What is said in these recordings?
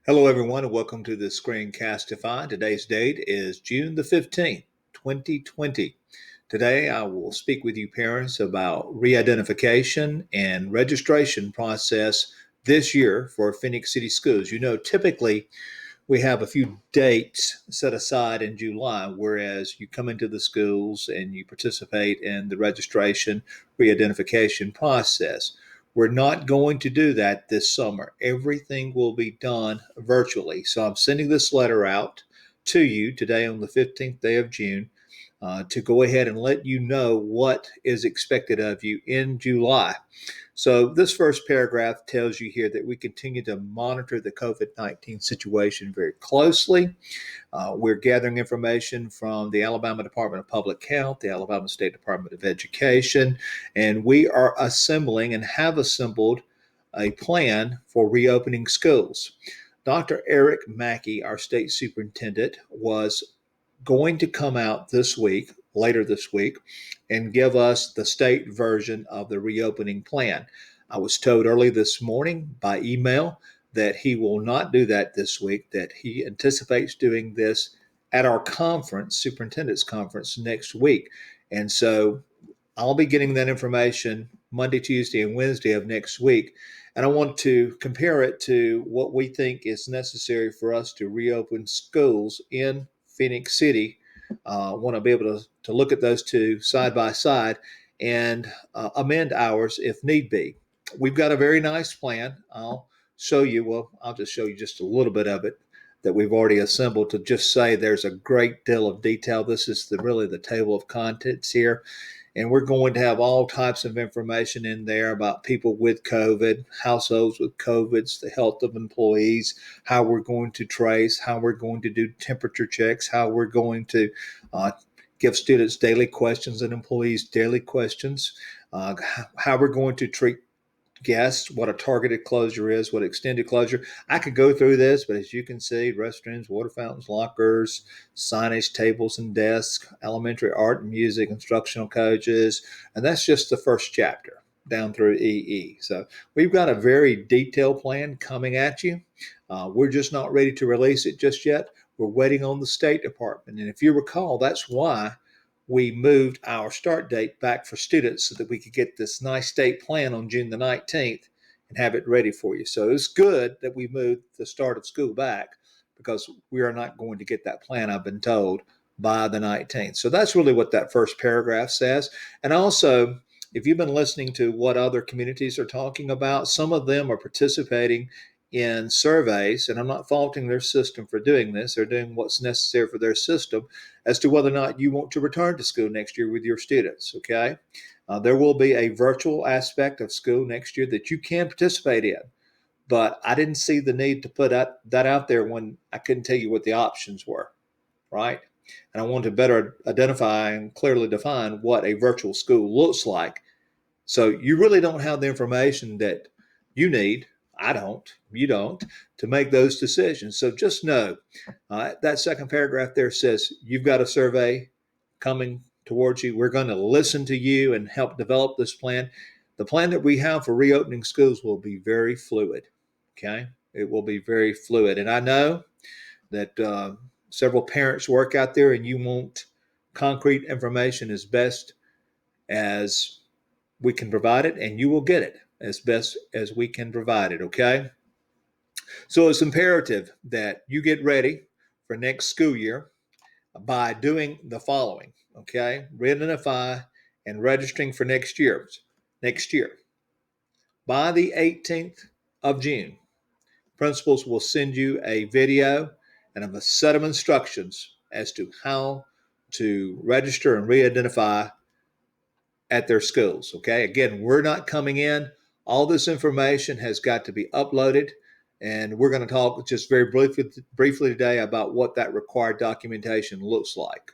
Hello, everyone, and welcome to the Screencastify. Today's date is June the 15th, 2020. Today, I will speak with you parents about re-identification and registration process this year for Phoenix City Schools. Typically we have a few dates set aside in July, whereas you come into the schools and you participate in the registration re-identification process. We're not going to do that this summer. Everything will be done virtually. So I'm sending this letter out to you today on the 15th day of June to go ahead and let you know what is expected of you in July. So this first paragraph tells you here that we continue to monitor the COVID-19 situation very closely. We're gathering information from the Alabama Department of Public Health, the Alabama State Department of Education, and we are assembling and have assembled a plan for reopening schools. Dr. Eric Mackey, our state superintendent, was going to come out later this week, and give us the state version of the reopening plan. I was told early this morning by email that he will not do that this week, that he anticipates doing this at our conference, superintendent's conference, next week. And so I'll be getting that information Monday, Tuesday, and Wednesday of next week. And I want to compare it to what we think is necessary for us to reopen schools in Phoenix City. I want to be able to look at those two side by side and amend ours if need be. We've got a very nice plan. I'll just show you just a little bit of it that we've already assembled to just say there's a great deal of detail. This is really the table of contents here. And we're going to have all types of information in there about people with COVID, households with COVID, the health of employees, how we're going to trace, how we're going to do temperature checks, how we're going to give students daily questions and employees daily questions, how we're going to treat guests, what a targeted closure is, what extended closure. I could go through this, but as you can see, restrooms, water fountains, lockers, signage, tables and desks, elementary art and music, instructional coaches, and that's just the first chapter down through EE. So we've got a very detailed plan coming at you. We're just not ready to release it just yet. We're waiting on the State Department. And if you recall, that's why we moved our start date back for students so that we could get this nice state plan on June the 19th and have it ready for you. So it's good that we moved the start of school back because we are not going to get that plan, I've been told, by the 19th. So that's really what that first paragraph says. And also, if you've been listening to what other communities are talking about, some of them are participating in surveys, and I'm not faulting their system for doing this. They're doing what's necessary for their system as to whether or not you want to return to school next year with your students, okay? There will be a virtual aspect of school next year that you can participate in, but I didn't see the need to put that out there when I couldn't tell you what the options were, right? And I want to better identify and clearly define what a virtual school looks like. So you really don't have the information that you need. I don't, you don't, to make those decisions. So just know that second paragraph there says you've got a survey coming towards you. We're going to listen to you and help develop this plan. The plan that we have for reopening schools will be very fluid. Okay, it will be very fluid. And I know that several parents work out there and you want concrete information as best as we can provide it, and you will get it as best as we can provide it, okay? So it's imperative that you get ready for next school year by doing the following, okay? Re-identify and registering for next year. By the 18th of June, principals will send you a video and a set of instructions as to how to register and re-identify at their schools, okay? Again, we're not coming in. All this information has got to be uploaded, and we're going to talk just very briefly today about what that required documentation looks like.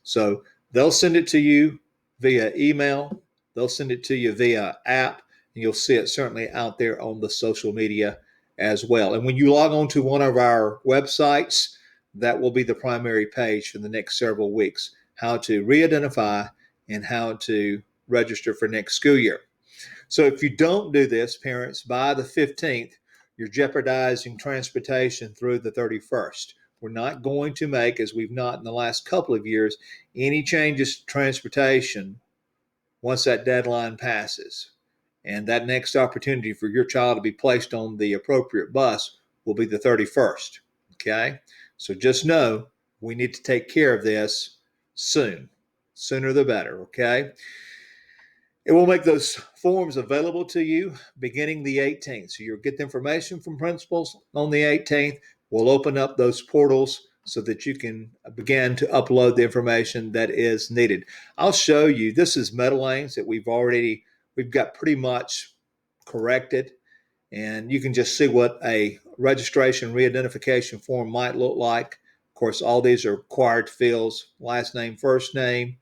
So they'll send it to you via email. They'll send it to you via app, and you'll see it certainly out there on the social media as well. And when you log on to one of our websites, that will be the primary page for the next several weeks, how to re-identify and how to register for next school year. So if you don't do this, parents, by the 15th, you're jeopardizing transportation through the 31st. We're not going to make, as we've not in the last couple of years, any changes to transportation once that deadline passes. And that next opportunity for your child to be placed on the appropriate bus will be the 31st. Okay? So just know we need to take care of this soon. Sooner the better. Okay? It will make those forms available to you beginning the 18th. So you'll get the information from principals on the 18th. We'll open up those portals so that you can begin to upload the information that is needed. I'll show you, this is metal lanes that we've got pretty much corrected. And you can just see what a registration re-identification form might look like. Of course, all these are required fields: last name, first name,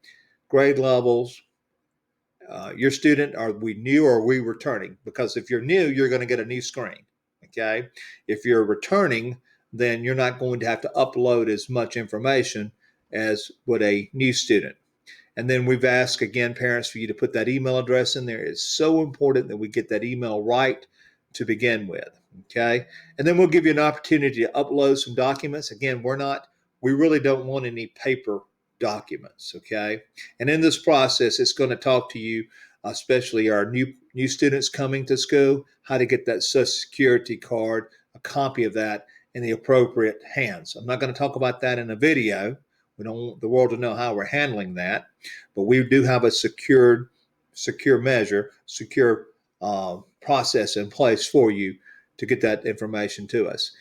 grade levels, your student, are we new or are we returning? Because if you're new, you're going to get a new screen. Okay. If you're returning, then you're not going to have to upload as much information as would a new student. And then we've asked, again, parents, for you to put that email address in there. It's so important that we get that email right to begin with. Okay. And then we'll give you an opportunity to upload some documents. Again, we really don't want any paper documents. Okay. And in this process, it's going to talk to you, especially our new students coming to school, how to get that Social Security card, a copy of that in the appropriate hands. I'm not going to talk about that in a video. We don't want the world to know how we're handling that, but we do have a secure process in place for you to get that information to us.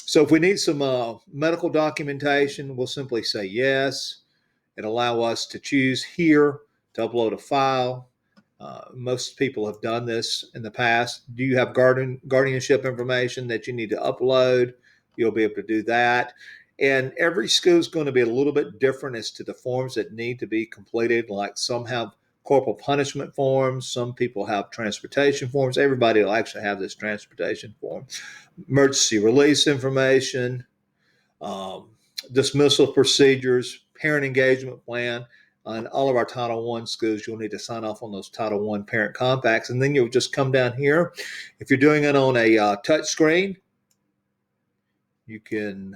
So if we need some medical documentation, we'll simply say yes. It'll allow us to choose here to upload a file. Most people have done this in the past. Do you have guardianship information that you need to upload? You'll be able to do that. And every school is going to be a little bit different as to the forms that need to be completed. Like some have corporal punishment forms, some people have transportation forms. Everybody will actually have this transportation form. Emergency release information, dismissal procedures, parent engagement plan. On all of our Title I schools, you'll need to sign off on those Title I parent compacts, and then you'll just come down here. If you're doing it on a touch screen, you can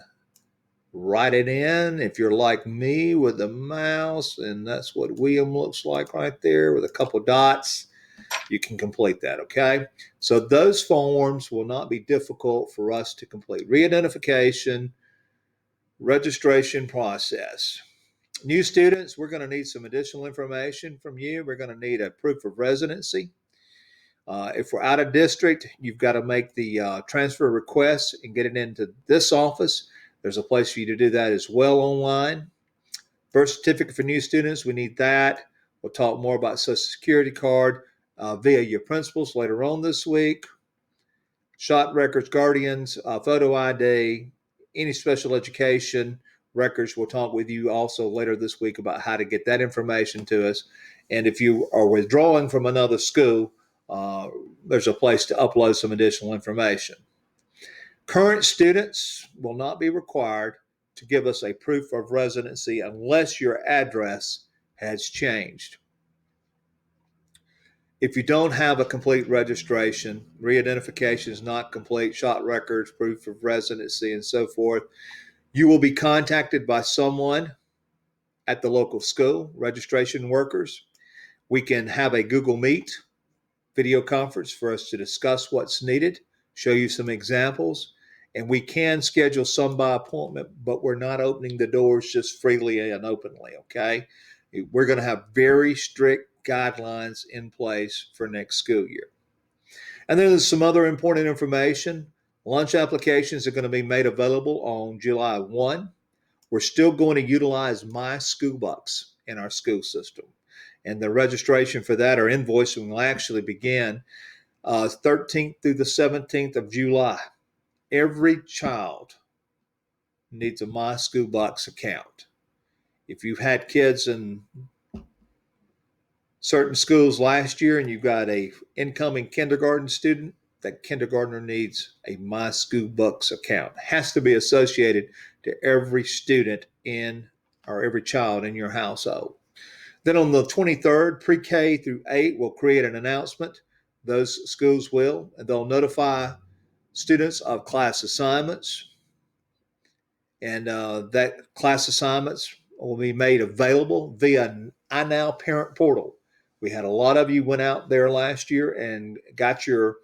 write it in. If you're like me with a mouse, and that's what William looks like right there with a couple dots, you can complete that, okay? So those forms will not be difficult for us to complete. Re-identification, registration process. New students, we're going to need some additional information from you. We're going to need a proof of residency. If we're out of district, you've got to make the transfer request and get it into this office. There's a place for you to do that as well online. Birth certificate for new students, we need that. We'll talk more about Social Security card via your principals later on this week. Shot records, guardians, photo ID, any special education records. We'll talk with you also later this week about how to get that information to us. And if you are withdrawing from another school, there's a place to upload some additional information. Current students will not be required to give us a proof of residency unless your address has changed. If you don't have a complete registration, re-identification is not complete, shot records, proof of residency, and so forth, you will be contacted by someone at the local school, registration workers. We can have a Google Meet video conference for us to discuss what's needed, show you some examples, and we can schedule some by appointment, but we're not opening the doors just freely and openly, okay? We're going to have very strict guidelines in place for next school year. And then there's some other important information. Lunch applications are going to be made available on July 1. We're still going to utilize My School Bucks in our school system. And the registration for that or invoicing will actually begin 13th through the 17th of July. Every child needs a My School Bucks account. If you've had kids in certain schools last year and you've got a incoming kindergarten student, that kindergartner needs a My School Bucks account. It has to be associated to every student or every child in your household. Then on the 23rd, pre-K through 8 will create an announcement. Those schools will, and they'll notify students of class assignments, and that class assignments will be made available via iNow Parent Portal. We had a lot of you went out there last year and got your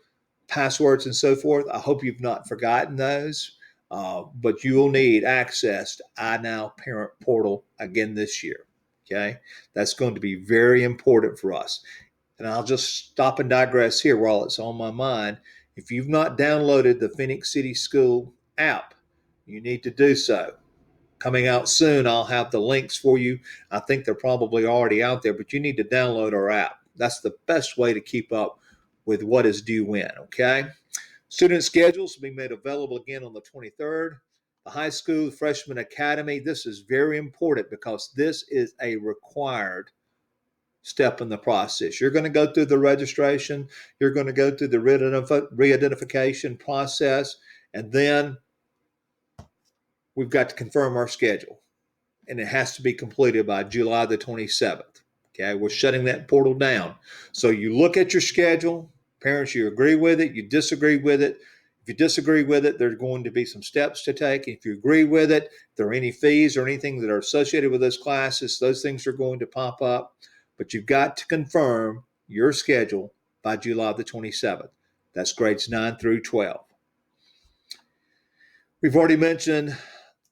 passwords and so forth. I hope you've not forgotten those, but you will need access to iNow Parent Portal again this year. Okay, that's going to be very important for us. And I'll just stop and digress here while it's on my mind. If you've not downloaded the Phoenix City School app, you need to do so. Coming out soon, I'll have the links for you. I think they're probably already out there, but you need to download our app. That's the best way to keep up with what is due when, okay? Student schedules will be made available again on the 23rd. The high school freshman academy, this is very important because this is a required step in the process. You're going to go through the registration, you're going to go through the re-identification process, and then we've got to confirm our schedule. And it has to be completed by July the 27th. Okay, we're shutting that portal down. So you look at your schedule, parents, you agree with it, you disagree with it. If you disagree with it, there's going to be some steps to take. If you agree with it, if there are any fees or anything that are associated with those classes, those things are going to pop up. But you've got to confirm your schedule by July the 27th. That's grades 9 through 12. We've already mentioned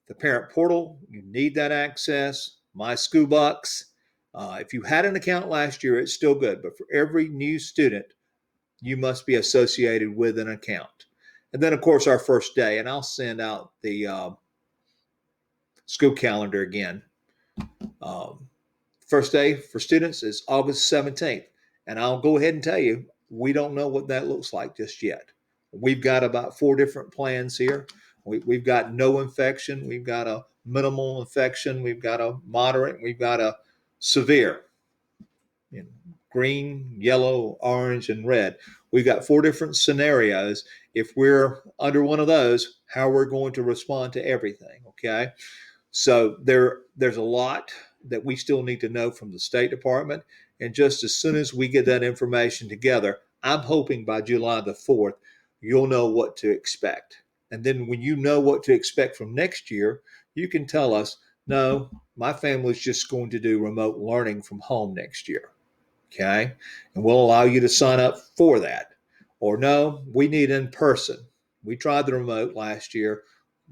the parent portal. You need that access. My School Bucks. If you had an account last year, it's still good. But for every new student, you must be associated with an account. And then, of course, our first day. And I'll send out the school calendar again. First day for students is August 17th. And I'll go ahead and tell you, we don't know what that looks like just yet. We've got about 4 different plans here. We've got no infection. We've got a minimal infection. We've got a moderate. We've got a severe. Green, yellow, orange, and red. We've got 4 different scenarios. If we're under one of those, how we're going to respond to everything, okay? So there's a lot that we still need to know from the State Department. And just as soon as we get that information together, I'm hoping by July the 4th, you'll know what to expect. And then when you know what to expect from next year, you can tell us, no, my family's just going to do remote learning from home next year. Okay. And we'll allow you to sign up for that. Or no, we need in person. We tried the remote last year.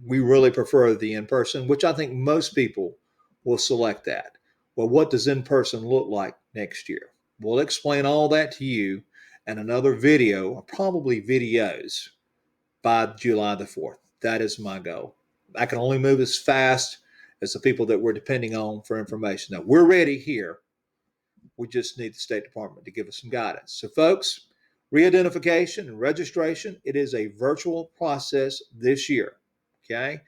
We really prefer the in person, which I think most people will select that. Well, what does in person look like next year? We'll explain all that to you in another video, or probably videos, by July the 4th. That is my goal. I can only move as fast as the people that we're depending on for information. Now, we're ready here. We just need the State Department to give us some guidance. So, folks, re-identification and registration, it is a virtual process this year, okay?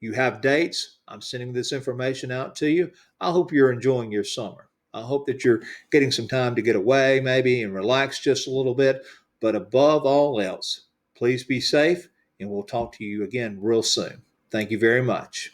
You have dates. I'm sending this information out to you. I hope you're enjoying your summer. I hope that you're getting some time to get away maybe and relax just a little bit. But above all else, please be safe, and we'll talk to you again real soon. Thank you very much.